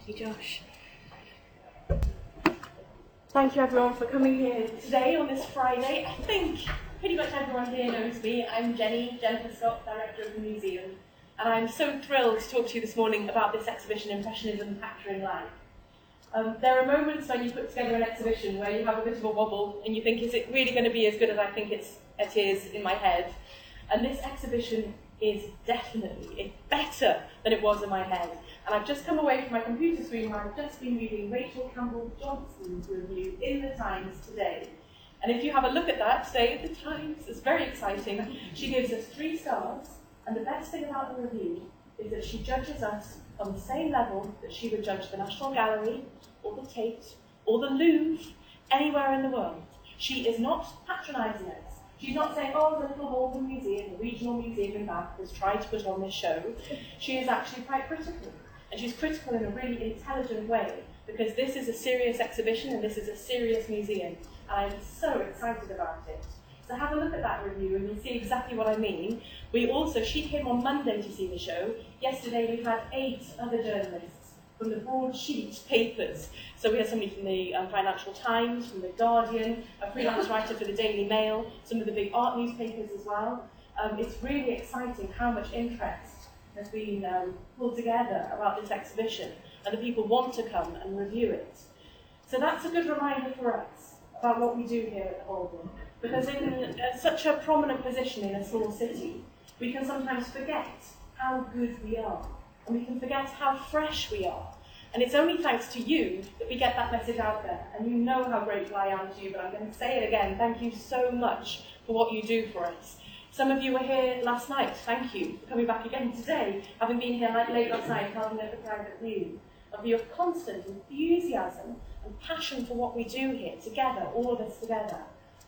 Thank you, Josh. Thank you everyone for coming here today on this Friday. I think pretty much everyone here knows me. I'm Jennifer Scott, Director of the Museum, and I'm so thrilled to talk to you this morning about this exhibition, Impressionism, Capturing Life. There are moments when you put together an exhibition where you have a bit of a wobble and you think, is it really going to be as good as I think it is in my head? And this exhibition is definitely better than it was in my head. And I've just come away from my computer screen where I've just been reading Rachel Campbell-Johnston's review in the Times today. And if you have a look at that today in the Times, it's very exciting. She gives us 3 stars, and the best thing about the review is that she judges us on the same level that she would judge the National Gallery, or the Tate, or the Louvre, anywhere in the world. She is not patronising us. She's not saying, oh, the little Holburne Museum, the regional museum in Bath, has tried to put on this show. She is actually quite critical. And she's critical in a really intelligent way, because this is a serious exhibition and this is a serious museum. And I'm so excited about it. So have a look at that review and you'll see exactly what I mean. She came on Monday to see the show. Yesterday we had 8 other journalists from the broadsheet papers. So we had somebody from the Financial Times, from the Guardian, a freelance writer for the Daily Mail, some of the big art newspapers as well. It's really exciting how much interest has been pulled together about this exhibition, and the people want to come and review it. So that's a good reminder for us about what we do here at Holburne, because in such a prominent position in a small city, we can sometimes forget how good we are, and we can forget how fresh we are. And it's only thanks to you that we get that message out there, and you know how grateful I am to you, but I'm going to say it again. Thank you so much for what you do for us. Some of you were here last night. Thank you for coming back again today, having been here late last night, helping at the private view, and for your constant enthusiasm and passion for what we do here together, all of us together,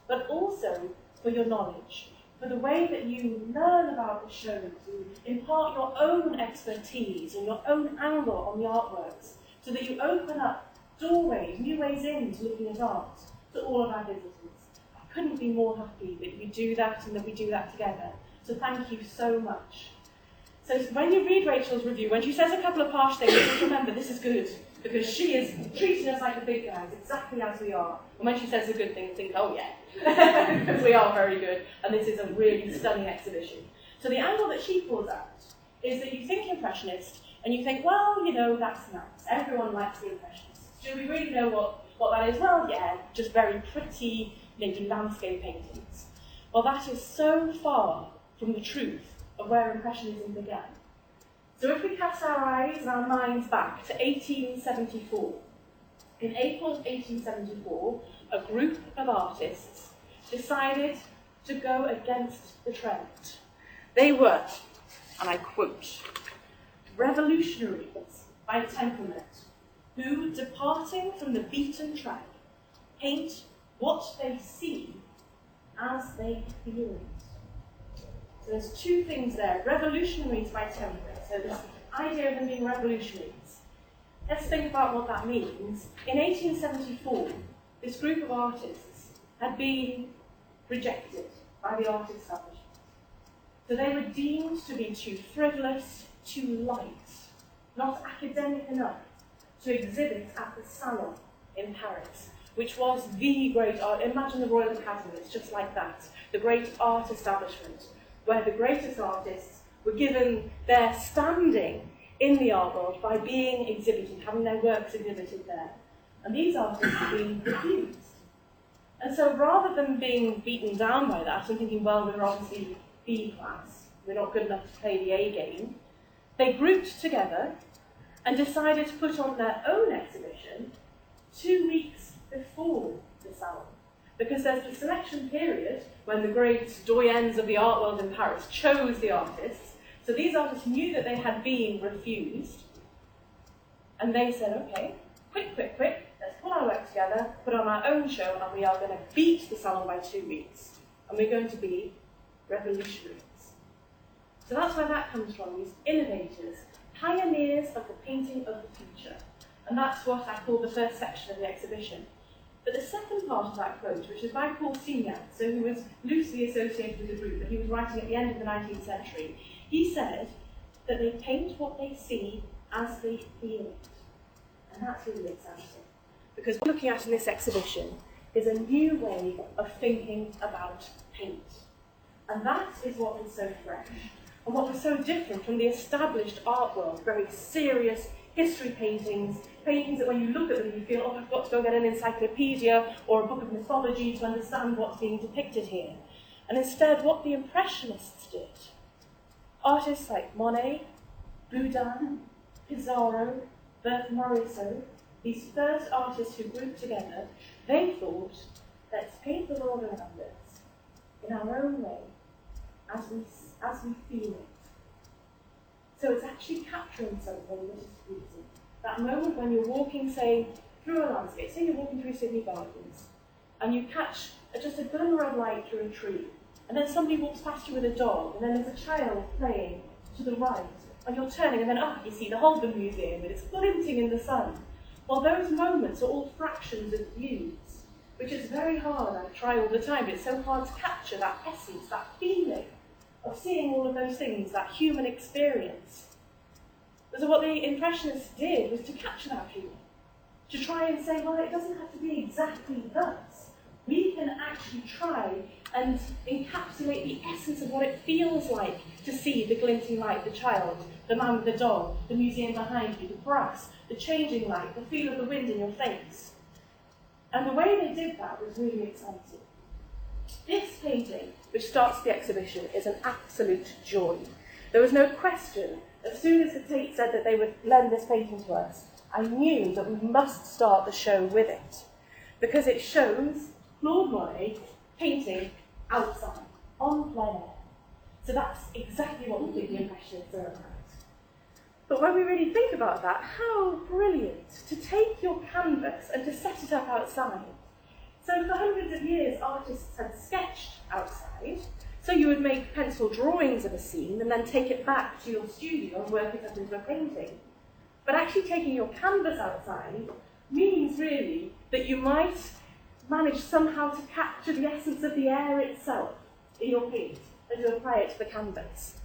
but also for your knowledge, for the way that you learn about the shows, you impart your own expertise and your own angle on the artworks, so that you open up doorways, new ways into looking at art to all of our visitors. I couldn't be more happy that you do that and that we do that together. So thank you so much. So when you read Rachel's review, when she says a couple of harsh things, just remember this is good, because she is treating us like the big guys, exactly as we are. And when she says a good thing, think, oh yeah, because we are very good, and this is a really stunning exhibition. So the angle that she pulls out is that you think Impressionist, and you think, well, you know, that's nice. Everyone likes the Impressionists. Do we really know what that is? Well, yeah, just very pretty, maybe landscape paintings. Well, that is so far from the truth of where Impressionism began. So if we cast our eyes and our minds back to 1874, in April of 1874, a group of artists decided to go against the trend. They were, and I quote, revolutionaries by temperament, who, departing from the beaten track, paint what they see as they feel it. So there's 2 things there, revolutionaries by temperament. So this idea of them being revolutionaries. Let's think about what that means. In 1874, this group of artists had been rejected by the art establishment. So they were deemed to be too frivolous, too light, not academic enough to exhibit at the Salon in Paris, which was the great art. Imagine the Royal Academy, it's just like that. The great art establishment, where the greatest artists were given their standing in the art world by being exhibited, having their works exhibited there. And these artists were being refused. And so rather than being beaten down by that and thinking, well, we're obviously B class, we're not good enough to play the A game, they grouped together and decided to put on their own exhibition 2 weeks before the Salon. Because there's the selection period when the great doyens of the art world in Paris chose the artists. So these artists knew that they had been refused. And they said, okay, quick, let's pull our work together, put on our own show, and we are going to beat the Salon by 2 weeks. And we're going to be revolutionaries. So that's where that comes from, these innovators, pioneers of the painting of the future. And that's what I call the first section of the exhibition. But the second part of that quote, which is by Paul Signac, so who was loosely associated with the group, but he was writing at the end of the 19th century, he said that they paint what they see as they feel it. And that's really exciting. Because what we're looking at in this exhibition is a new way of thinking about paint. And that is what was so fresh, and what was so different from the established art world, very serious history paintings, paintings that when you look at them you feel, oh, I've got to go get an encyclopedia or a book of mythology to understand what's being depicted here. And instead, what the Impressionists did, artists like Monet, Boudin, Pissarro, Berthe Morisot, these first artists who grouped together, they thought, let's paint the world around us in our own way, as we feel it. So it's actually capturing something that is beauty. That moment when you're walking, say, through a landscape, say you're walking through Sydney Gardens, and you catch just a glimmer of light through a tree, and then somebody walks past you with a dog, and then there's a child playing to the right, and you're turning, and then, you see the Holburne Museum, and it's glinting in the sun. Well, those moments are all fractions of views, which is very hard. I try all the time, but it's so hard to capture that essence, that feeling of seeing all of those things, that human experience. So what the Impressionists did was to capture that feeling, to try and say, well, it doesn't have to be exactly thus. We can actually try and encapsulate the essence of what it feels like to see the glinting light, the child, the man with the dog, the museum behind you, the grass, the changing light, the feel of the wind in your face. And the way they did that was really exciting. This painting, which starts the exhibition, is an absolute joy. There was no question. As soon as the Tate said that they would lend this painting to us, I knew that we must start the show with it, because it shows Claude Monet painting outside, on plein air. So that's exactly what we think the Impressionists are about. But when we really think about that, how brilliant to take your canvas and to set it up outside. So for hundreds of years, artists had sketched outside. So you would make pencil drawings of a scene and then take it back to your studio and work it up into a painting. But actually taking your canvas outside means really that you might manage somehow to capture the essence of the air itself in your paint and to apply it to the canvas.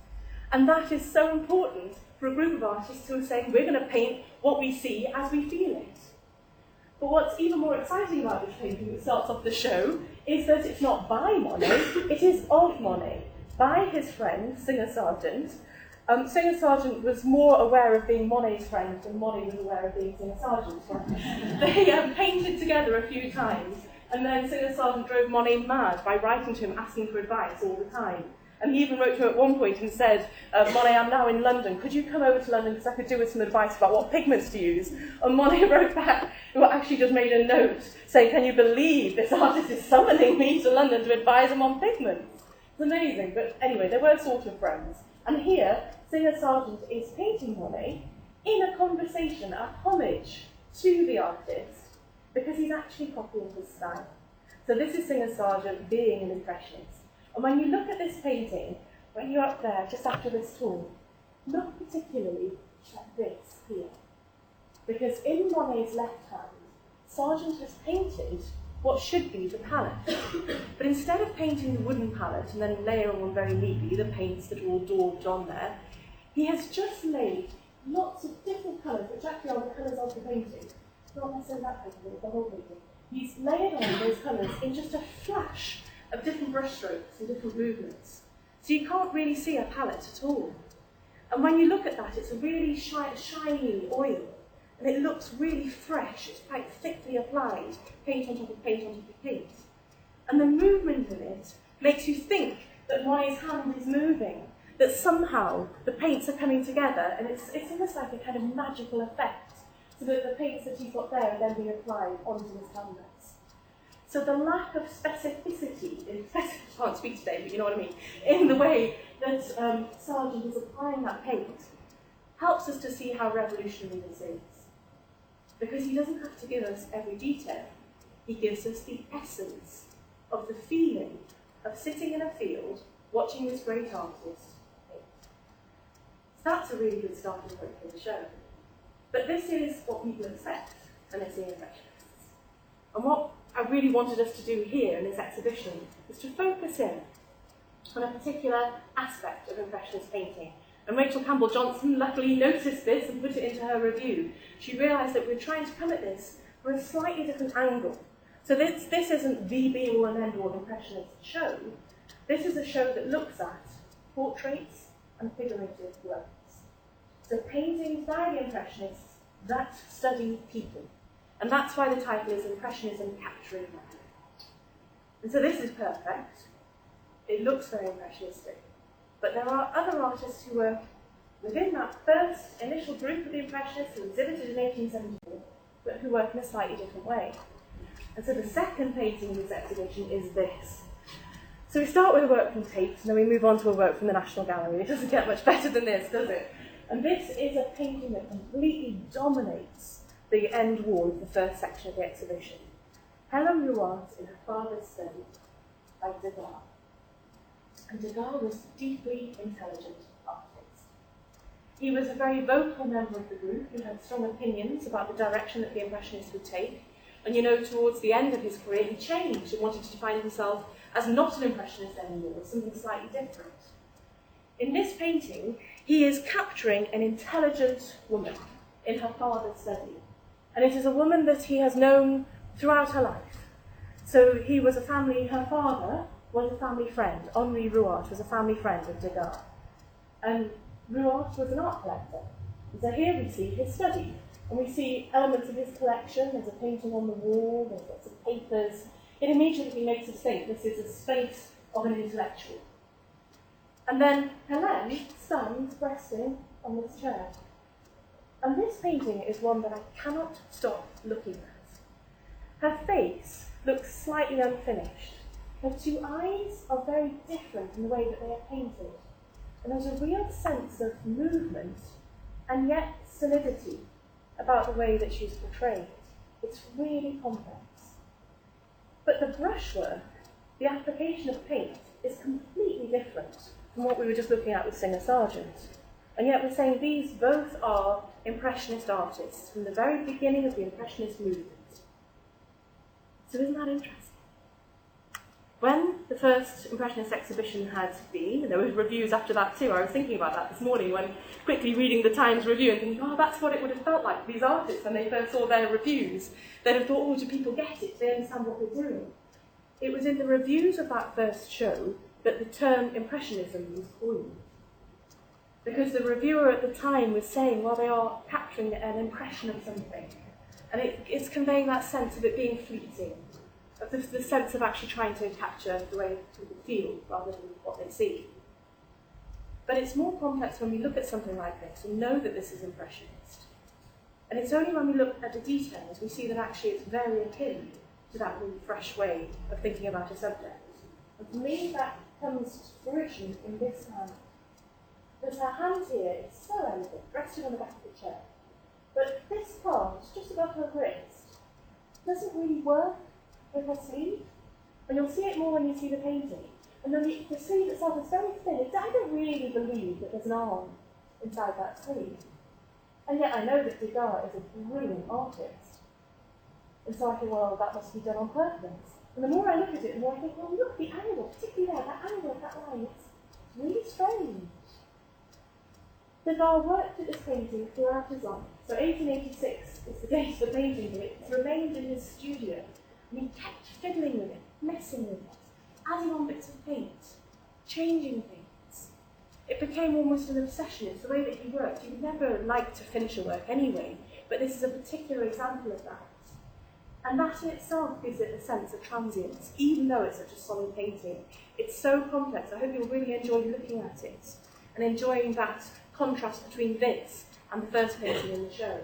And that is so important for a group of artists who are saying, we're going to paint what we see as we feel it. But what's even more exciting about this painting that starts off the show is that it's not by Monet, it is of Monet, by his friend, Singer Sargent. Singer Sargent was more aware of being Monet's friend than Monet was aware of being Singer Sargent's friend. They painted together a few times, and then Singer Sargent drove Monet mad by writing to him asking for advice all the time. And he even wrote to him at one point and said, Monet, I'm now in London. Could you come over to London because I could do with some advice about what pigments to use? And Monet wrote back, who actually just made a note saying, can you believe this artist is summoning me to London to advise him on pigments? It's amazing. But anyway, they were sort of friends. And here, Singer Sargent is painting Monet in a conversation, a homage to the artist, because he's actually copying his style. So this is Singer Sargent being an Impressionist. And when you look at this painting, when you're up there just after this tour, look particularly at this here. Because in Monet's left hand, Sargent has painted what should be the palette. But instead of painting the wooden palette and then layering on very neatly the paints that are all daubed on there, he has just laid lots of different colours, which actually are the colours of the painting. Not necessarily that painting, but the whole painting. He's layered on those colours in just a flash of different brushstrokes and different movements. So you can't really see a palette at all. And when you look at that, it's a really shiny oil, and it looks really fresh. It's quite thickly applied, paint on top of paint on top of paint. And the movement in it makes you think that Monet's hand is moving, that somehow the paints are coming together, and it's almost like a kind of magical effect, so that the paints that he's got there are then being applied onto his canvas. So the lack of specificity, I can't speak today, but you know what I mean, in the way that Sargent is applying that paint, helps us to see how revolutionary this is. Because he doesn't have to give us every detail. He gives us the essence of the feeling of sitting in a field, watching this great artist paint. So that's a really good starting point for the show. But this is what people expect when they see Impressionists. And what I really wanted us to do here in this exhibition is to focus in on a particular aspect of Impressionist painting, And Rachel Campbell-Johnson luckily noticed this and put it into her review. She realised that we're trying to come at this from a slightly different angle. So this isn't the be-all and end-all impressionist show. This is a show that looks at portraits and figurative works. So paintings by the Impressionists that study people. And that's why the title is Impressionism Capturing Man. And so this is perfect. It looks very impressionistic. But there are other artists who were within that first initial group of the Impressionists who exhibited in 1874, but who work in a slightly different way. And so the second painting in this exhibition is this. So we start with a work from Tate, and then we move on to a work from the National Gallery. It doesn't get much better than this, does it? And this is a painting that completely dominates the end wall of the first section of the exhibition. Helen Ruart in her father's study by Degas. And Degas was a deeply intelligent artist. He was a very vocal member of the group who had strong opinions about the direction that the Impressionists would take. And you know, towards the end of his career, he changed and wanted to define himself as not an Impressionist anymore, as something slightly different. In this painting, he is capturing an intelligent woman in her father's study. And it is a woman that he has known throughout her life. So her father was a family friend. Henri Ruart was a family friend of Degas. And Ruart was an art collector. And so here we see his study. And we see elements of his collection. There's a painting on the wall, there's lots of papers. It immediately makes us think this is a space of an intellectual. And then Hélène stands resting on this chair. And this painting is one that I cannot stop looking at. Her face looks slightly unfinished. Her two eyes are very different in the way that they are painted. And there's a real sense of movement and yet solidity about the way that she's portrayed. It's really complex. But the brushwork, the application of paint, is completely different from what we were just looking at with Singer Sargent. And yet we're saying these both are Impressionist artists from the very beginning of the Impressionist movement. So isn't that interesting? When the first Impressionist exhibition had been, and there were reviews after that too, I was thinking about that this morning when quickly reading the Times review and thinking, oh, that's what it would have felt like for these artists when they first saw their reviews. They'd have thought, oh, do people get it? Do they understand what we're doing? It was in the reviews of that first show that the term Impressionism was coined. Because the reviewer at the time was saying, well, they are capturing an impression of something. And it's conveying that sense of it being fleeting, of the sense of actually trying to capture the way people feel rather than what they see. But it's more complex when we look at something like this and know that this is Impressionist. And it's only when we look at the details we see that actually it's very akin to that really fresh way of thinking about a subject. And for me, that comes to fruition in this hand. Because her hand here is so elegant, resting on the back of the chair. But this part, just above her wrist, doesn't really work with her sleeve. And you'll see it more when you see the painting. And then the sleeve itself is very thin. I don't really believe that there's an arm inside that sleeve. And yet I know that Degas is a brilliant artist. And so I think, well, that must be done on purpose. And the more I look at it, the more I think, well, look, the angle, particularly there, that angle of that line, it's really strange. Degas worked at this painting throughout his life. So 1886 is the date of the painting, but it's remained in his studio. And he kept fiddling with it, messing with it, adding on bits of paint, changing things. It became almost an obsession. It's the way that he worked. He would never like to finish a work anyway, but this is a particular example of that. And that in itself gives it a sense of transience, even though it's such a solid painting. It's so complex. I hope you'll really enjoy looking at it and enjoying that contrast between this and the first painting in the show.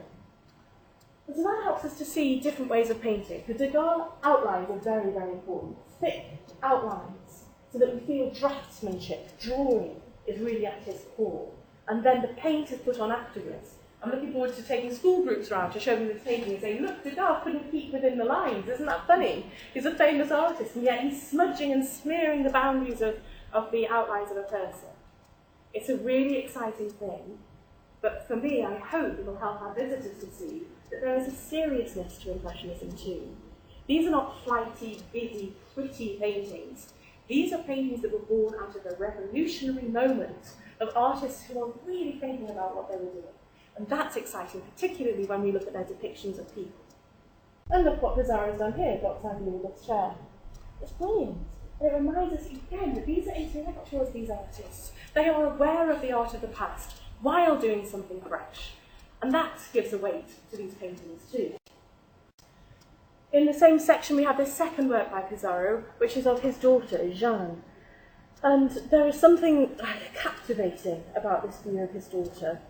And so that helps us to see different ways of painting. The Degas outlines are very, very important. Thick outlines, so that we feel draftsmanship, drawing, is really at his core. And then the paint is put on afterwards. I'm looking forward to taking school groups around to show them this painting and saying, look, Degas couldn't keep within the lines. Isn't that funny? He's a famous artist, and yet he's smudging and smearing the boundaries of the outlines of a person. It's a really exciting thing, but for me, I hope it will help our visitors to see that there is a seriousness to Impressionism too. These are not flighty, giddy, pretty paintings. These are paintings that were born out of a revolutionary moment of artists who are really thinking about what they were doing. And that's exciting, particularly when we look at their depictions of people. And look what Pizarro's done here, Dr. Angelina's chair. It's brilliant. And it reminds us again that these are intellectuals, these artists. They are aware of the art of the past while doing something fresh. And that gives a weight to these paintings too. In the same section we have this second work by Pizarro, which is of his daughter, Jeanne. And there is something captivating about this view of his daughter.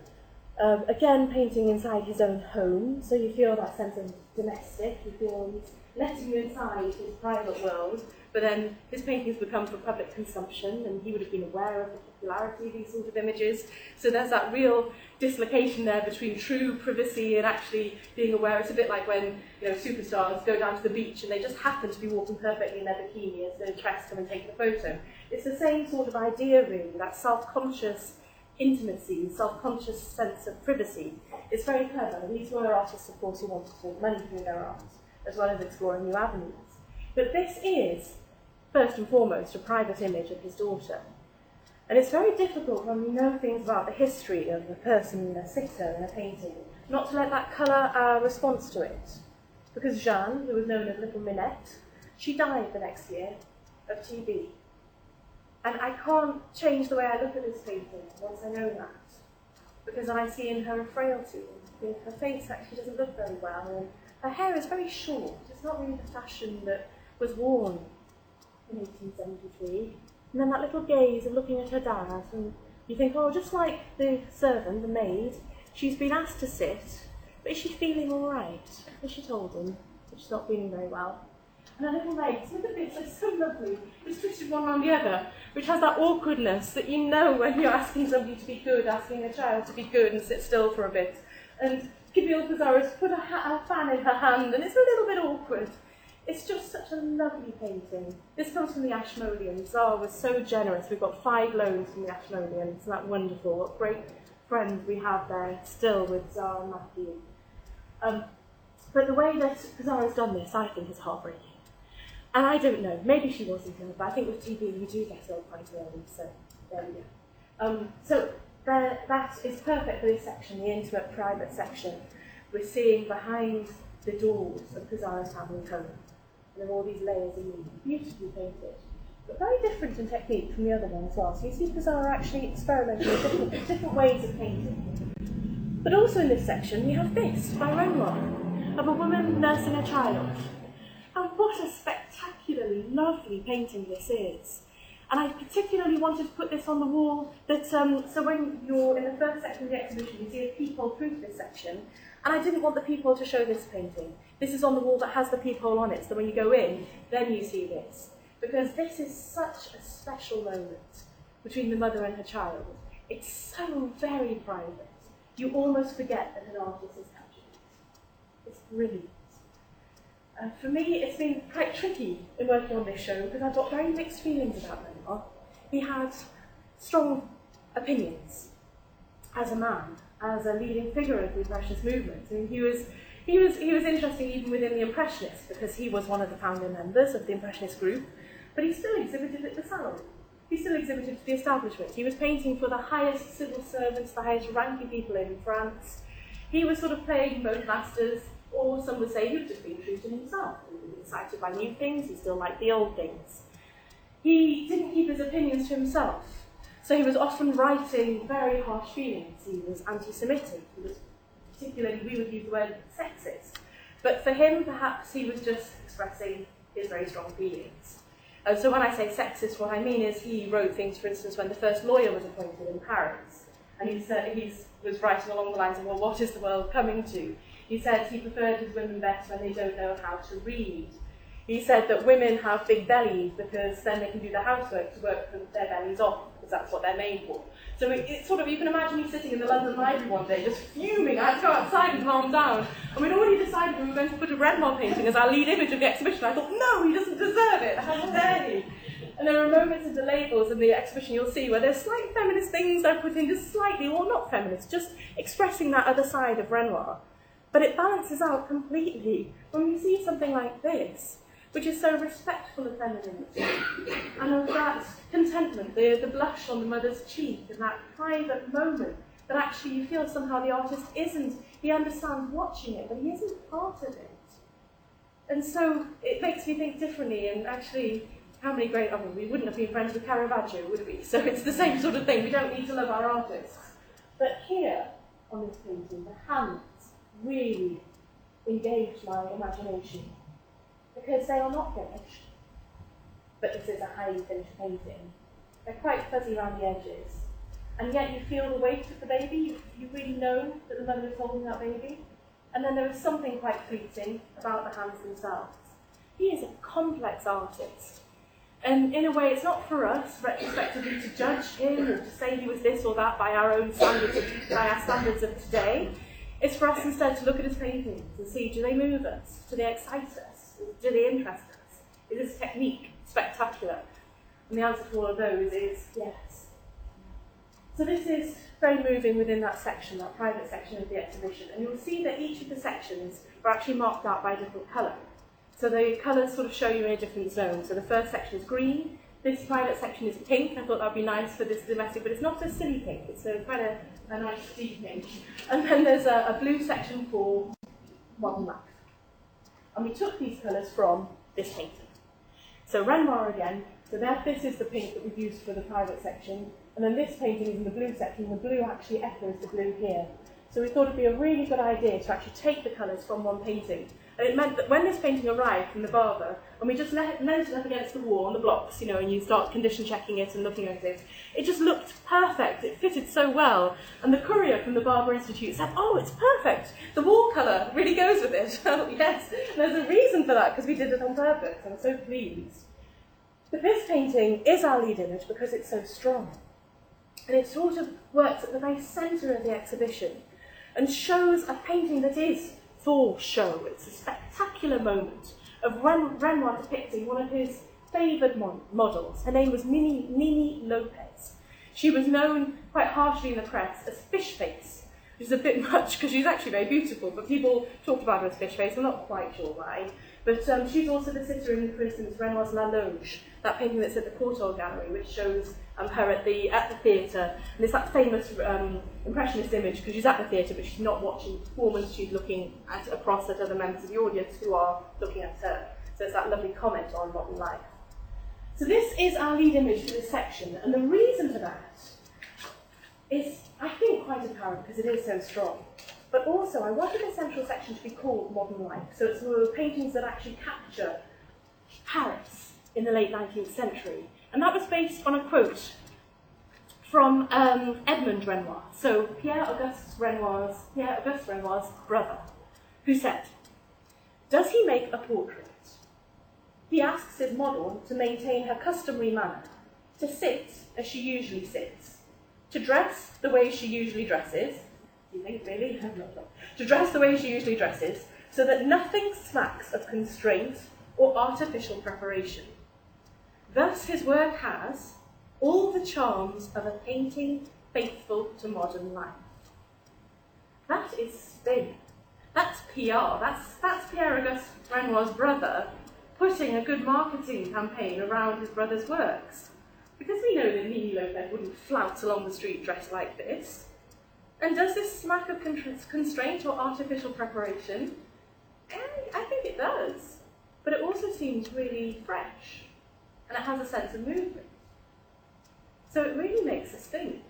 Again, painting inside his own home, so you feel that sense of domestic, you feel he's letting you inside his private world, but then his paintings become for public consumption, and he would have been aware of the popularity of these sort of images. So there's that real dislocation there between true privacy and actually being aware. It's a bit like when superstars go down to the beach and they just happen to be walking perfectly in their bikini as the press come and take the photo. It's the same sort of idea, really, that self-conscious intimacy, self-conscious sense of privacy. It's very clever. These were artists, of course, who wanted to make money through their art, as well as exploring new avenues. But this is, first and foremost, a private image of his daughter. And it's very difficult when we know things about the history of a person, a sitter in a painting, not to let that colour our response to it. Because Jeanne, who was known as Little Minette, she died the next year of TB. And I can't change the way I look at this painting once I know that. Because then I see in her a frailty. Her face actually doesn't look very well, and her hair is very short. It's not really the fashion that was worn in 1873. And then that little gaze of looking at her dad, and you think, oh, just like the servant, the maid, she's been asked to sit, but is she feeling all right? Has she told him that she's not feeling very well? And her little legs, look at this, they're so lovely. It's twisted one around the other, which has that awkwardness that you know when you're asking somebody to be good, asking a child to be good and sit still for a bit. And Gabriel Pizarro's put a fan in her hand, and it's a little bit awkward. It's just such a lovely painting. This comes from the Ashmoleans. Czar was so generous. We've got 5 loans from the Ashmoleans. Isn't that wonderful? What great friends we have there still with Czar and Matthew. But the way that Pizarro's done this, I think, is heartbreaking. And I don't know, maybe she wasn't ill, but I think with TB you do get ill quite early, so there we go. That is perfect for this section, the intimate, private section. We're seeing behind the doors of Pizarro's family home. And there are all these layers of meaning, beautifully painted, but very different in technique from the other one as well. So you see Pizarro actually experimenting with different ways of painting. But also in this section we have this, by Renoir, of a woman nursing a child. And what a spectacularly lovely painting this is. And I particularly wanted to put this on the wall, so when you're in the first section of the exhibition, you see a peephole through to this section, and I didn't want the peephole to show this painting. This is on the wall that has the peephole on it, so when you go in, then you see this. Because this is such a special moment between the mother and her child. It's so very private. You almost forget that an artist is captured it. It's brilliant. For me, it's been quite tricky in working on this show because I've got very mixed feelings about Renoir. He had strong opinions as a man, as a leading figure of the Impressionist movement. I mean, he was interesting even within the Impressionists because he was one of the founding members of the Impressionist group, but he still exhibited at the Salon. He still exhibited to the establishment. He was painting for the highest civil servants, the highest ranking people in France. He was sort of playing both masters. Or some would say he was just being true to himself. He was excited by new things, he still liked the old things. He didn't keep his opinions to himself, so he was often writing very harsh feelings. He was anti-Semitic, he was particularly, we would use the word sexist. But for him, perhaps he was just expressing his very strong feelings. So when I say sexist, what I mean is he wrote things, for instance, when the first lawyer was appointed in Paris, and he was writing along the lines of, well, what is the world coming to? He said he preferred his women best when they don't know how to read. He said that women have big bellies because then they can do the housework to work their bellies off, because that's what they're made for. So it's sort of, you can imagine me sitting in the London Library one day, just fuming. I had to go outside and calm down. And we'd already decided we were going to put a Renoir painting as our lead image of the exhibition. I thought, no, he doesn't deserve it. How dare he? And there are moments in the labels in the exhibition you'll see where there's slight feminist things I put in, just slightly, or not feminist, just expressing that other side of Renoir. But it balances out completely when we see something like this. which is so respectful of femininity, and of that contentment, the blush on the mother's cheek, and that private moment that actually you feel somehow the artist he understands watching it, but he isn't part of it. And so it makes me think differently, and actually, how many great, we wouldn't have been friends with Caravaggio, would we? So it's the same sort of thing, we don't need to love our artists. But here, on this painting, the hands really engage my imagination, because they are not finished, but this is a highly finished painting. They're quite fuzzy around the edges, and yet you feel the weight of the baby, you really know that the mother is holding that baby, and then there is something quite fleeting about the hands themselves. He is a complex artist, and in a way it's not for us retrospectively to judge him or to say he was this or that by our own standards, by our standards of today. It's for us instead to look at his paintings and see, do they move us? Do they excite us? Do they interest us? Is this technique spectacular? And the answer to all of those is yes. So this is very moving within that section, that private section of the exhibition. And you'll see that each of the sections are actually marked out by a different colour. So the colours sort of show you in a different zone. So the first section is green. This private section is pink. I thought that would be nice for this domestic, but it's not a silly pink. It's quite a nice deep pink. And then there's a blue section for modern life. And we took these colours from this painting. So Renoir again. So this is the pink that we've used for the private section. And then this painting is in the blue section. The blue actually echoes the blue here. So we thought it'd be a really good idea to actually take the colours from one painting. And it meant that when this painting arrived from the barber, and we just leant it up against the wall on the blocks, and you start condition checking it and looking at it, it just looked perfect. It fitted so well. And the courier from the Barber Institute said, "Oh, it's perfect. The wall colour really goes with it." Yes, there's a reason for that, because we did it on purpose. I'm so pleased. But this painting is our lead image because it's so strong. And it sort of works at the very centre of the exhibition and shows a painting that is for show. It's a spectacular moment of Renoir depicting one of his favoured models. Her name was Nini Lopez. She was known quite harshly in the press as Fish Face, which is a bit much because she's actually very beautiful, but people talked about her as Fish Face. I'm not quite sure why. But she's also the sitter in, for instance, Renoir's La Loge, that painting that's at the Courtauld Gallery, which shows her at the theatre. And it's that famous Impressionist image, because she's at the theatre, but she's not watching the performance, she's looking across at other members of the audience who are looking at her. So it's that lovely comment on modern life. So this is our lead image for this section, and the reason for that is, I think, quite apparent, because it is so strong. But also, I wanted the central section to be called Modern Life, so it's one of the paintings that actually capture Paris in the late 19th century. And that was based on a quote from Edmond Renoir, so Pierre-Auguste Renoir's brother, who said, "Does he make a portrait? He asks his model to maintain her customary manner, to sit as she usually sits, to dress the way she usually dresses." Do you think, really? To dress the way she usually dresses, so that nothing smacks of constraint or artificial preparation. Thus his work has all the charms of a painting faithful to modern life. That is sting. That's PR. That's Pierre-Auguste Renoir's brother putting a good marketing campaign around his brother's works. Because we know that Nini Lopez wouldn't flout along the street dressed like this. And does this smack of constraint or artificial preparation? I think it does. But it also seems really fresh. And it has a sense of movement. So it really makes us think.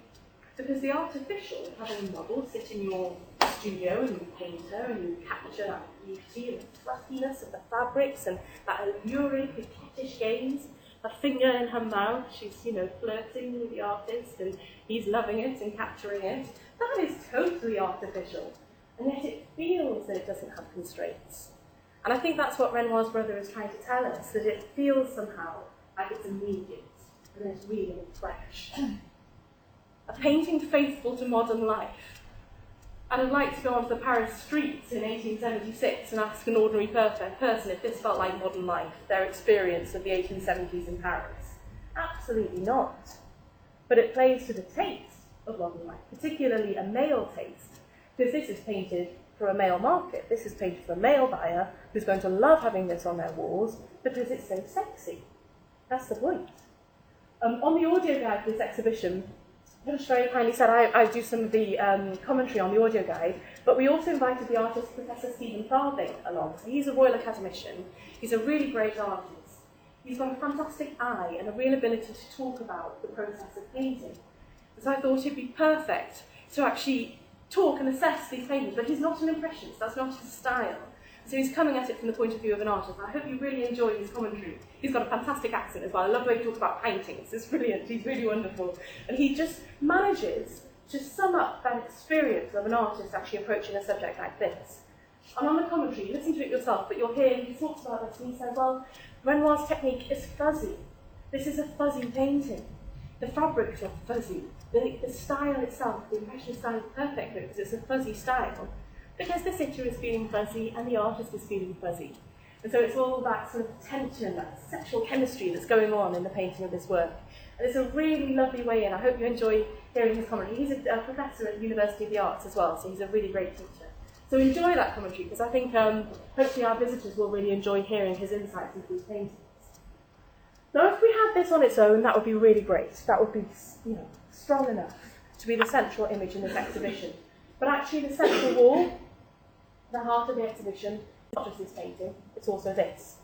Because the artificial, having a model sit in your studio and you paint her and you capture that beauty and the fluffiness of the fabrics and that alluring, coquettish gaze, a finger in her mouth, she's, flirting with the artist and he's loving it and capturing it. That is totally artificial. And yet it feels that it doesn't have constraints. And I think that's what Renoir's brother is trying to tell us, that it feels somehow like it's immediate and it's real and fresh. A painting faithful to modern life. And I'd like to go onto the Paris streets in 1876 and ask an ordinary person if this felt like modern life, their experience of the 1870s in Paris. Absolutely not. But it plays to the taste of modern life, particularly a male taste, because this is painted for a male market. This is painted for a male buyer who's going to love having this on their walls because it's so sexy. That's the point. On the audio guide for this exhibition, British very kindly said I do some of the commentary on the audio guide, but we also invited the artist Professor Stephen Farthing along. So he's a Royal Academician. He's a really great artist. He's got a fantastic eye and a real ability to talk about the process of painting. So I thought it'd be perfect to actually talk and assess these paintings, but he's not an impressionist, that's not his style. So he's coming at it from the point of view of an artist. I hope you really enjoy his commentary. He's got a fantastic accent as well. I love the way he talks about paintings. It's brilliant. He's really wonderful. And he just manages to sum up that experience of an artist actually approaching a subject like this. And on the commentary, listen to it yourself, but you'll hear he talks about this and he says, well, Renoir's technique is fuzzy. This is a fuzzy painting. The fabrics are fuzzy. The style itself, the Impressionist style is perfect because it's a fuzzy style. Because the sitter is feeling fuzzy and the artist is feeling fuzzy. And so it's all that sort of tension, that sexual chemistry that's going on in the painting of this work. And it's a really lovely way in. I hope you enjoy hearing his commentary. He's a professor at the University of the Arts as well, so he's a really great teacher. So enjoy that commentary, because I think hopefully our visitors will really enjoy hearing his insights into these paintings. Now, if we had this on its own, that would be really great. That would be, strong enough to be the central image in this exhibition. But actually, the central wall, the heart of the exhibition, is not just this painting, it's also this.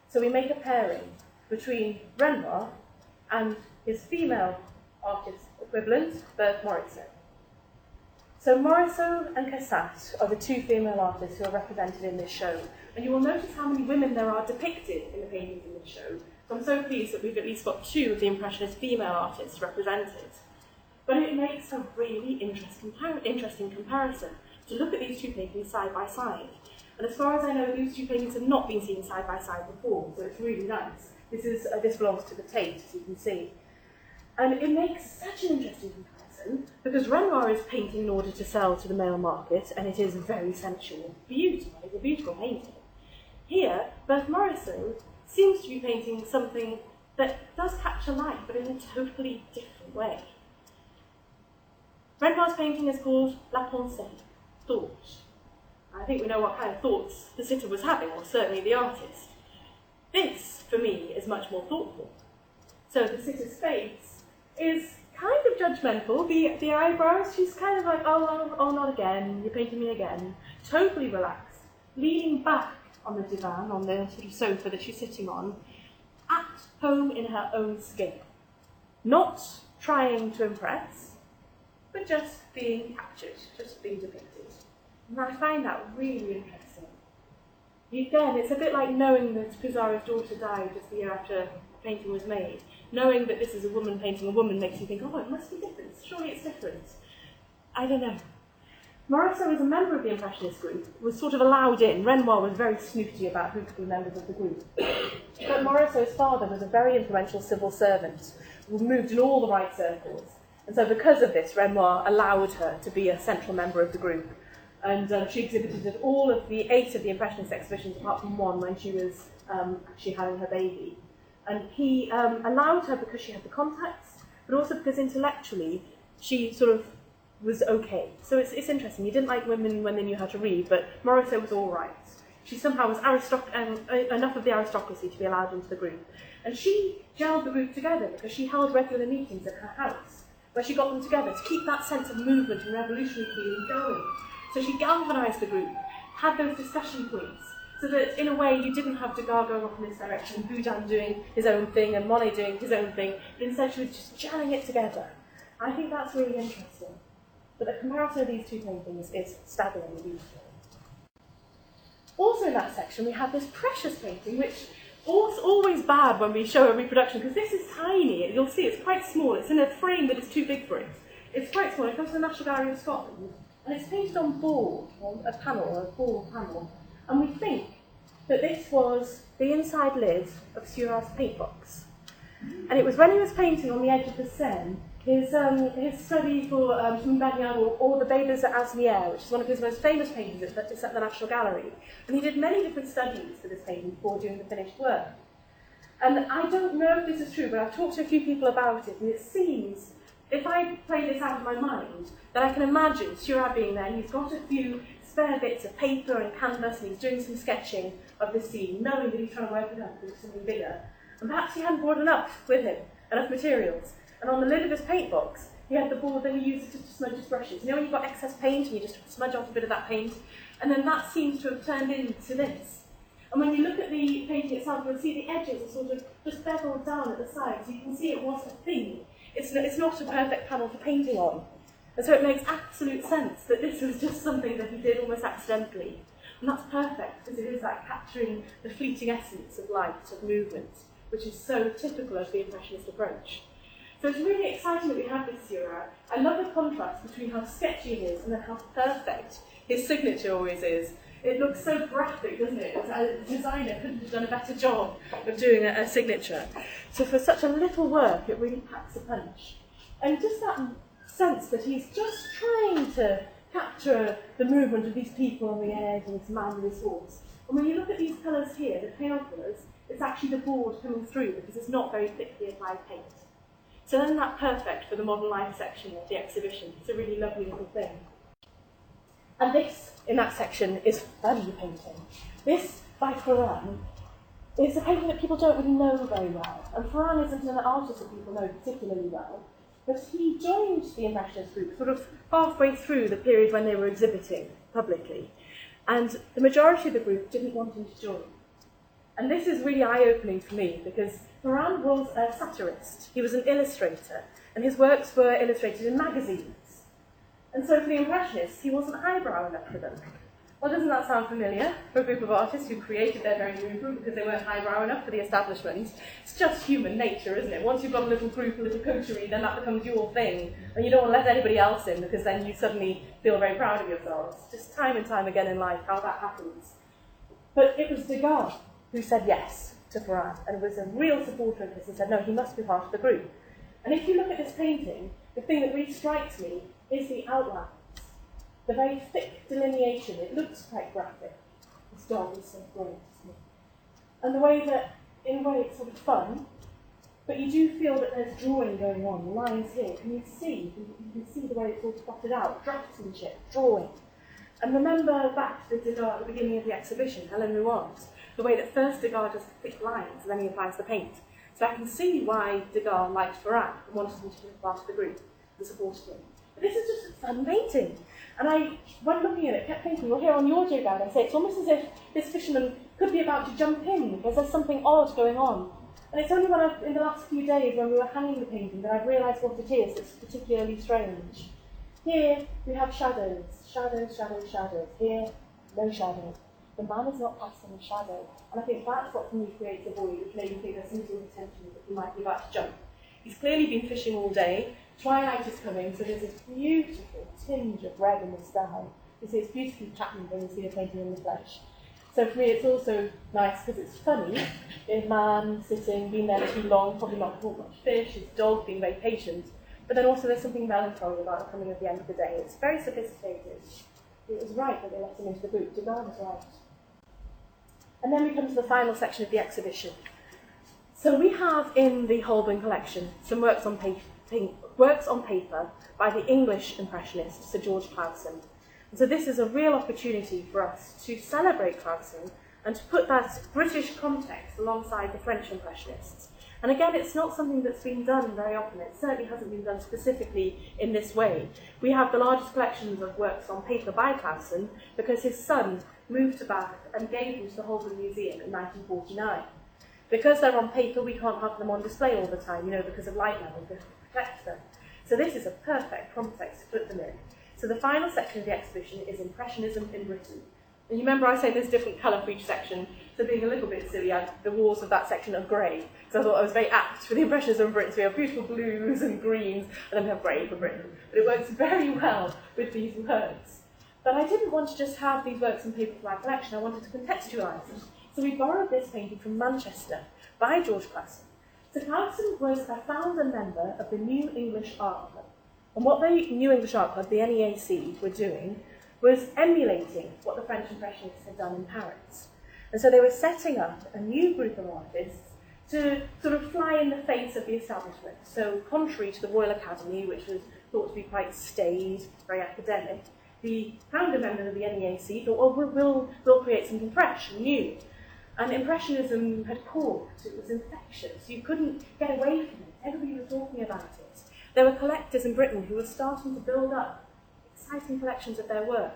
So we make a pairing between Renoir and his female artist equivalent, Berthe Morisot. So Morisot and Cassatt are the two female artists who are represented in this show. And you will notice how many women there are depicted in the paintings in this show. So I'm so pleased that we've at least got two of the Impressionist female artists represented. But it makes a really interesting comparison to look at these two paintings side by side. And as far as I know, these two paintings have not been seen side by side before, so it's really nice. This belongs to the Tate, as you can see. And it makes such an interesting comparison, because Renoir is painting in order to sell to the male market, and it is very sensual, beautiful, it's a beautiful painting. Here, Berthe Morisot seems to be painting something that does capture life, but in a totally different way. Renoir's painting is called La Pensée, thought. I think we know what kind of thoughts the sitter was having, or certainly the artist. This, for me, is much more thoughtful. So the sitter's face is kind of judgmental. The eyebrows, she's kind of like, oh, not again, you're painting me again. Totally relaxed, leaning back on the divan, on the sort of sofa that she's sitting on, at home in her own skin. Not trying to impress, but just being captured, just being depicted. And I find that really interesting. Again, it's a bit like knowing that Pissarro's daughter died just the year after the painting was made. Knowing that this is a woman painting a woman makes you think, oh, it must be different, surely it's different. I don't know. Morisot was a member of the Impressionist group, was sort of allowed in. Renoir was very snooty about who could be members of the group. But Morisot's father was a very influential civil servant, who moved in all the right circles. And so because of this, Renoir allowed her to be a central member of the group. And she exhibited at all of the 8 of the Impressionist exhibitions, apart from one when she was actually having her baby. And he allowed her because she had the contacts, but also because intellectually she sort of was okay. So it's interesting. He didn't like women when they knew how to read, but Morisot was all right. She somehow was enough of the aristocracy to be allowed into the group. And she gelled the group together because she held regular meetings at her house, where she got them together to keep that sense of movement and revolutionary feeling going. So she galvanised the group, had those discussion points, so that in a way you didn't have Degas going off in this direction, Boudin doing his own thing and Monet doing his own thing, but instead she was just gelling it together. I think that's really interesting. But the comparison of these two paintings is staggeringly beautiful. Also in that section we have this precious painting, which is always bad when we show a reproduction, because this is tiny. You'll see it's quite small. It's in a frame that is too big for it. It's quite small. It comes from the National Gallery of Scotland. And it's painted on board, on a board panel. And we think that this was the inside lid of Seurat's paint box. And it was when he was painting on the edge of the Seine, his study for Montbéliard, or the Babers at Asnières, which is one of his most famous paintings at the National Gallery. And he did many different studies for this painting before doing the finished work. And I don't know if this is true, but I've talked to a few people about it, and it seems, if I play this out of my mind, that I can imagine Seurat being there, and he's got a few spare bits of paper and canvas, and he's doing some sketching of the scene, knowing that he's trying to work it up into something bigger. And perhaps he hadn't brought enough with him, enough materials. And on the lid of his paint box, he had the board that he used to smudge his brushes. You know when you've got excess paint and you just smudge off a bit of that paint? And then that seems to have turned into this. And when you look at the painting itself, you'll see the edges are sort of just beveled down at the sides. You can see it was a thing. It's not a perfect panel for painting on. And so it makes absolute sense that this was just something that he did almost accidentally. And that's perfect, because it is that capturing the fleeting essence of light, of movement, which is so typical of the Impressionist approach. So it's really exciting that we have this Seurat. I love the contrast between how sketchy it is and then how perfect his signature always is. It looks so graphic, doesn't it? A designer couldn't have done a better job of doing a signature. So for such a little work, it really packs a punch. And just that sense that he's just trying to capture the movement of these people on the edge and this man with his horse. And when you look at these colours here, the pale colours, it's actually the board coming through because it's not very thickly applied paint. So then that's perfect for the modern life section of the exhibition. It's a really lovely little thing. And this, in that section, is value painting. This, by Ferran, is a painting that people don't really know very well. And Ferran isn't an artist that people know particularly well, but he joined the Impressionist group sort of halfway through the period when they were exhibiting publicly. And the majority of the group didn't want him to join. And this is really eye-opening for me, because Ferran was a satirist. He was an illustrator, and his works were illustrated in magazines. And so for the Impressionists, he wasn't highbrow enough for them. Well, doesn't that sound familiar for a group of artists who created their very movement because they weren't highbrow enough for the establishment? It's just human nature, isn't it? Once you've got a little group, a little coterie, then that becomes your thing, and you don't want to let anybody else in because then you suddenly feel very proud of yourselves. Just time and time again in life, how that happens. But it was Degas who said yes to Ferran, and was a real supporter of this and said, no, he must be part of the group. And if you look at this painting, the thing that really strikes me is the outlines. The very thick delineation, it looks quite graphic. This dog is so great, isn't it? And the way that, in a way, it's sort of fun, but you do feel that there's drawing going on, the lines here. Can you see? You can see the way it's all plotted out, draftsmanship, drawing. And remember back to Degas at the beginning of the exhibition, Helen Ruans, the way that first Degas does the thick lines and then he applies the paint. So I can see why Degas liked Ferran and wanted him to be part of the group and supported him. But this is just a fun painting. And I, when looking at it, kept thinking, well, here on your guide, I say it's almost as if this fisherman could be about to jump in because there's something odd going on. And it's only when in the last few days when we were hanging the painting that I've realised what it is that's particularly strange. Here we have shadows, shadows, shadows, shadows. Here, no shadow. The man is not casting a shadow. And I think that's what for me creates a void, which made me think there's some sort of tension that he might be about to jump. He's clearly been fishing all day. Twilight is coming, so there's this beautiful tinge of red in the sky. You see, it's beautifully patterned when you see a painting in the flesh. So for me, it's also nice because it's funny. A man sitting, been there too long, probably not caught much fish, his dog being very patient. But then also there's something melancholy about it coming at the end of the day. It's very sophisticated. It was right that they let him into the group. Degas was right. And then we come to the final section of the exhibition. So we have in the Holburne collection some works on paper by the English Impressionist, Sir George Clausen. And so this is a real opportunity for us to celebrate Clausen and to put that British context alongside the French Impressionists. And again, it's not something that's been done very often. It certainly hasn't been done specifically in this way. We have the largest collections of works on paper by Clausen because his son moved to Bath and gave them to the Holburne Museum in 1949. Because they're on paper, we can't have them on display all the time, because of light levels, we have to protect them. So this is a perfect context to put them in. So the final section of the exhibition is Impressionism in Britain. And you remember I said there's different colour for each section, so being a little bit silly, the walls of that section are grey. So I thought I was very apt for the Impressionism in Britain. So we have beautiful blues and greens, and then we have grey for Britain. But it works very well with these works. But I didn't want to just have these works on paper for my collection, I wanted to contextualise them. So we borrowed this painting from Manchester by George Clausen. So Clausen was a founder member of the New English Art Club. And what the New English Art Club, the NEAC, were doing was emulating what the French Impressionists had done in Paris. And so they were setting up a new group of artists to sort of fly in the face of the establishment. So contrary to the Royal Academy, which was thought to be quite staid, very academic, the founder member of the NEAC thought, well, we'll create something fresh and new. And Impressionism had caught, it was infectious, you couldn't get away from it, everybody was talking about it. There were collectors in Britain who were starting to build up exciting collections of their work.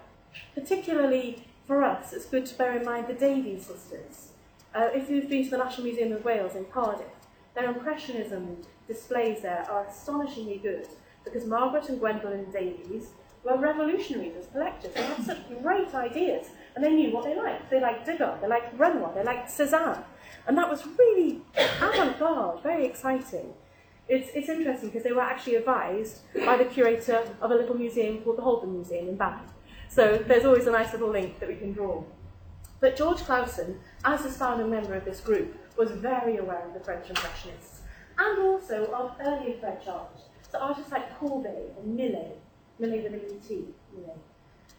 Particularly for us, it's good to bear in mind the Davies sisters. If you've been to the National Museum of Wales in Cardiff, their Impressionism displays there are astonishingly good, because Margaret and Gwendolyn Davies were revolutionaries as collectors. They had such great ideas, and they knew what they liked. They liked Degas, they liked Renoir, they liked Cézanne, and that was really avant-garde, very exciting. It's interesting because they were actually advised by the curator of a little museum called the Holburne Museum in Bath. So there's always a nice little link that we can draw. But George Clausen, as the founding member of this group, was very aware of the French Impressionists, and also of earlier French art. So artists like Courbet and Millet with an E-T,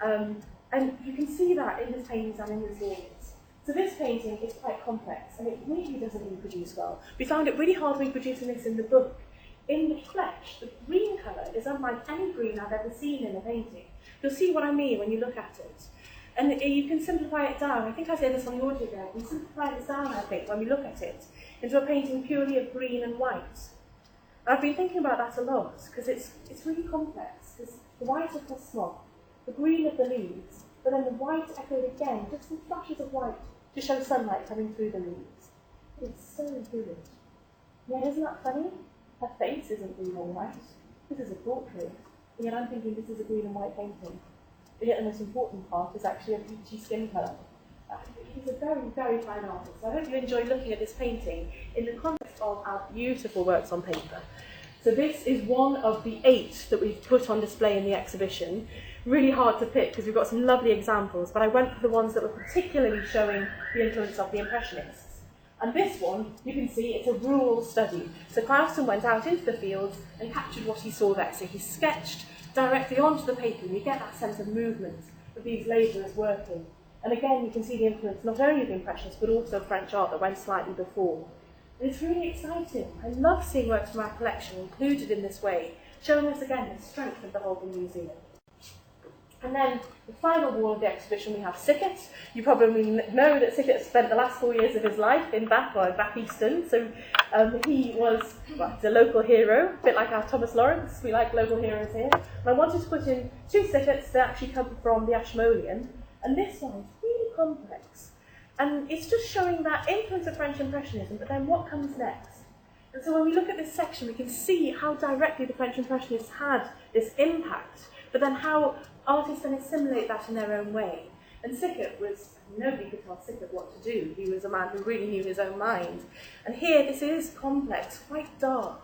and you can see that in his paintings and in his drawings. So this painting is quite complex, and it really doesn't reproduce well. We found it really hard reproducing this in the book. In the flesh, the green colour is unlike any green I've ever seen in a painting. You'll see what I mean when you look at it. And you can simplify it down. I think I said this on the audio guide. We simplify this down, I think, when we look at it, into a painting purely of green and white. I've been thinking about that a lot, because it's really complex. Because the white of the smock, the green of the leaves, but then the white echoed again, just some flashes of white to show sunlight coming through the leaves. It's so good. Yeah, isn't that funny? Her face isn't green or white. This is a portrait. And yet I'm thinking this is a green and white painting. But yet the most important part is actually a peachy skin colour. He's a very, very fine artist. I hope you enjoy looking at this painting in the context of our beautiful works on paper. So this is one of the 8 that we've put on display in the exhibition. Really hard to pick because we've got some lovely examples, but I went for the ones that were particularly showing the influence of the Impressionists. And this one, you can see it's a rural study. So Clausen went out into the fields and captured what he saw there. So he sketched directly onto the paper, and you get that sense of movement of these labourers working. And again, you can see the influence not only of the Impressionists, but also French art that went slightly before. And it's really exciting. I love seeing works from our collection included in this way, showing us again the strength of the Holburne Museum. And then the final wall of the exhibition, we have Sickert. You probably know that Sickert spent the last 4 years of his life in Bath, or Bath Easton. So he was a local hero, a bit like our Thomas Lawrence. We like local heroes here. And I wanted to put in 2 Sickerts that actually come from the Ashmolean. And this one is really complex. And it's just showing that influence of French Impressionism, but then what comes next? And so when we look at this section, we can see how directly the French Impressionists had this impact, but then how artists then assimilate that in their own way. And Sickert was, nobody could tell Sickert what to do. He was a man who really knew his own mind. And here, this is complex, quite dark.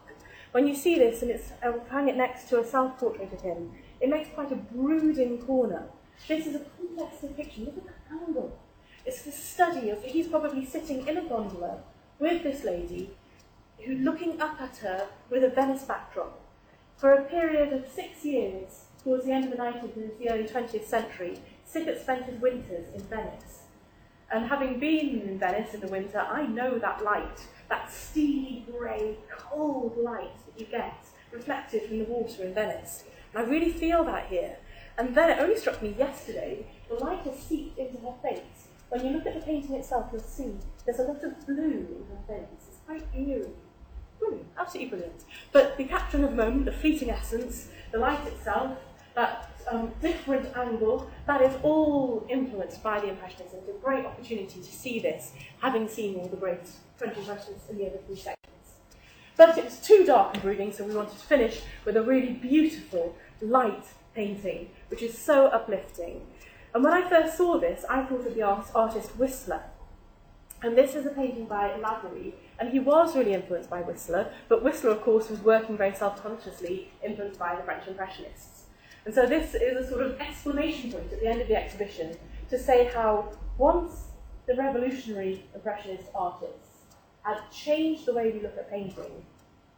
When you see this, and I'll hang it next to a self-portrait of him, it makes quite a brooding corner. This is a complex depiction. Look at that angle. It's the study of, he's probably sitting in a gondola with this lady, who looking up at her with a Venice backdrop. For a period of 6 years, towards the end of the 19th and the early 20th century, Sickert spent his winters in Venice. And having been in Venice in the winter, I know that light, that steely, grey, cold light that you get reflected from the water in Venice. And I really feel that here. And then it only struck me yesterday, the light has seeped into her face. When you look at the painting itself, you'll see there's a lot of blue in her face. It's quite eerie. Brilliant, absolutely brilliant. But the capturing of the moment, the fleeting essence, the light itself, that different angle, that is all influenced by the Impressionists. It's a great opportunity to see this, having seen all the great French Impressionists in the other 3 sections. But it was too dark and brooding, so we wanted to finish with a really beautiful, light painting, which is so uplifting. And when I first saw this, I thought of the artist Whistler. And this is a painting by Lavery, and he was really influenced by Whistler, but Whistler, of course, was working very self-consciously, influenced by the French Impressionists. And so this is a sort of exclamation point at the end of the exhibition to say how once the revolutionary Impressionist artists had changed the way we look at painting,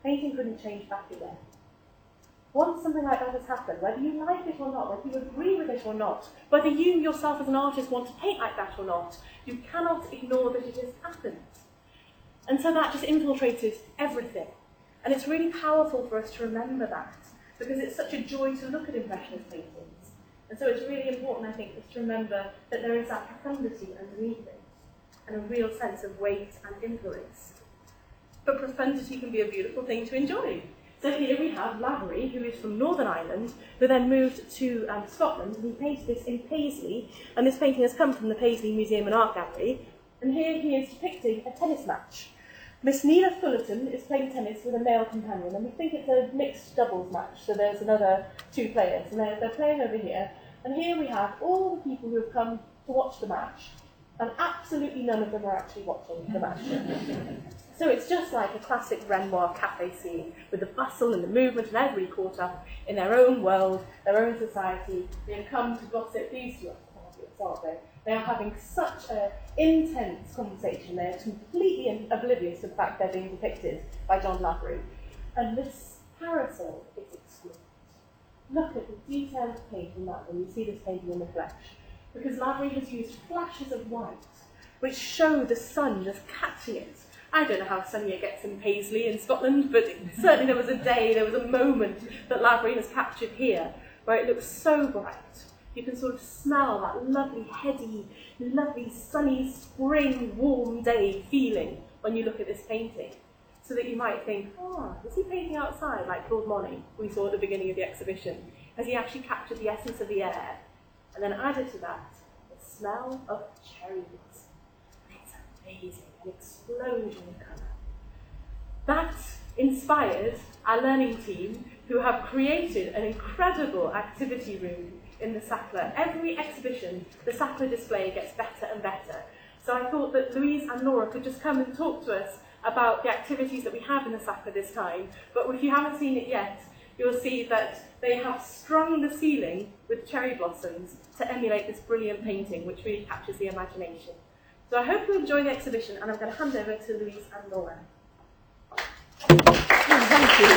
painting couldn't change back again. Once something like that has happened, whether you like it or not, whether you agree with it or not, whether you yourself as an artist want to paint like that or not, you cannot ignore that it has happened. And so that just infiltrated everything. And it's really powerful for us to remember that, because it's such a joy to look at Impressionist paintings And so it's really important, I think, just to remember that there is that profundity underneath it, and a real sense of weight and influence. But profundity can be a beautiful thing to enjoy. So here we have Lavery, who is from Northern Ireland, who then moved to Scotland, and he painted this in Paisley, and this painting has come from the Paisley Museum and Art Gallery, and here he is depicting a tennis match. Miss Neela Fullerton is playing tennis with a male companion, and we think it's a mixed doubles match, so there's another two players, and they're playing over here, and here we have all the people who have come to watch the match, and absolutely none of them are actually watching the match. So it's just like a classic Renoir cafe scene, with the bustle and the movement and everybody caught up in their own world, their own society. They have come to gossip. These two aren't they? They are having such an intense conversation. They are completely oblivious to the fact they're being depicted by John Lavery. And this parasol is exquisite. Look at the detailed paint in that when you see this painting in the flesh. Because Lavery has used flashes of white, which show the sun just catching it. I don't know how sunny it gets in Paisley in Scotland, but certainly there was a moment that Lavery has captured here, where it looks so bright. You can sort of smell that lovely, heady, lovely, sunny, spring, warm day feeling when you look at this painting. So that you might think, is he painting outside like Claude Monet we saw at the beginning of the exhibition? Has he actually captured the essence of the air? And then added to that, the smell of cherries. It's amazing. An explosion of colour. That inspired our learning team, who have created an incredible activity room in the Sackler. Every exhibition, the Sackler display gets better and better. So I thought that Louise and Laura could just come and talk to us about the activities that we have in the Sackler this time. But if you haven't seen it yet, you'll see that they have strung the ceiling with cherry blossoms to emulate this brilliant painting, which really captures the imagination. So I hope you enjoy the exhibition, and I'm going to hand over to Louise and Laura. Thank you.